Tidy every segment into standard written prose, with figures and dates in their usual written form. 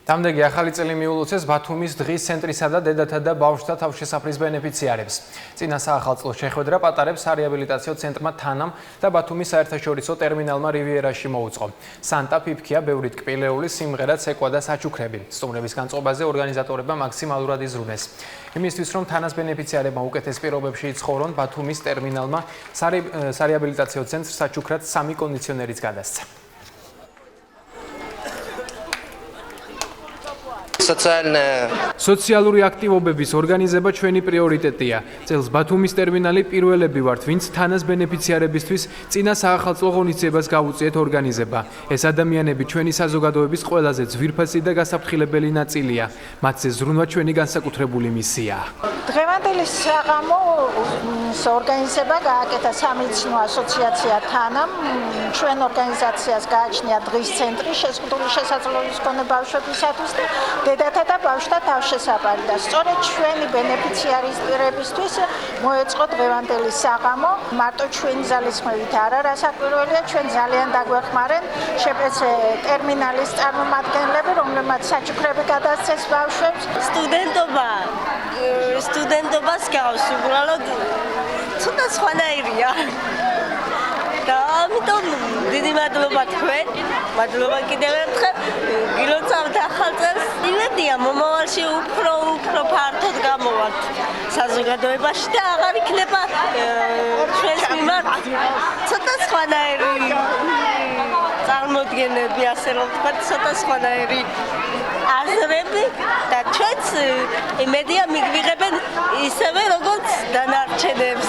დამდეგი ახალი წელი მიულოცეს ბათუმის დღის ცენტრისა და დედათა და ბავშვთა თავშესაფრის ბენეფიციარებს. წინა საახალწლო შეხვედრა პატარებს სარეაბილიტაციო ცენტრმა თანამ და ბათუმის საერთაშორისო ტერმინალმა რივიერაში მოუწყო. სანტა ფიფქია ბევრი ტკბილეული სიმღერა, ცეკვა და საჩუქრები. სტუმრების განწყობაზე ორგანიზატორებმა მაქსიმალურად იზრუნეს. იმისთვის რომ თანას ბენეფიციარებმა უკეთეს პირობებში იცხოვრონ, ბათუმის ტერმინალმა სარეაბილიტაციო ცენტრს საჩუქრად 3 კონდიციონერიც გადასცა. სოციალური აქტივობების ორგანიზება ჩვენი პრიორიტეტია. წელს ბათუმის ტერმინალი პირველები ვართ, ვინც თანას ბენეფიციარებისთვის წინა საახალწლო ღონისძიებას გავუწიეთ ორგანიზება. ეს ადამიანები ჩვენი საზოგადოების ყველაზე ძვირფასი და გასაფრთხილებელი ნაწილია. მათზე ზრუნვა ჩვენი განსაკუთრებული მისიაა. დღევანდელი საღამოს ორგანიზება გააკეთა სამედიცინო ასოციაცია თანამ. ჩვენ ორგანიზაციას გააჩნია დღის ცენტრი შეზღუდული შესაძლებლობის მქონე ბავშვებისათვის და დედათა და ბავშვთა თავშესაფარი და სწორედ ჩვენი ბენეფიციარებისთვის მოეწყო დღევანდელი საღამო. მარტო ჩვენი ძალისხმევით არა, რასაკვირველია, ჩვენ ძალიან დაგვეხმარენ შეპეცე ტერმინალის წარმომადგენლები, რომლებმაც საჩუქრები გადასცეს ბავშვებს. სტუდენტობას გავს უბრალოდ ცოტა სხვანაირია. და ამიტომ დიდი მადლობა თქვენ, მადლობა კიდევ ერთხელ, გილოცავთ ახალ წელს. იმედია მომავალში უფრო ფართოდ გამოვართ საზოგადოებაში და აღარ იქნება ჩვენს მიმართ ცოტა სხვანაირი წარმოდგენები, ასე რომ ვთქვათ, ცოტა სხვანაირი აზრები და ჩვენც იმედია მიგვიღებენ ისევე როგორც დანარჩენებს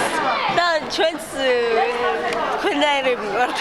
და ჩვენც ქვენაირები ვართ.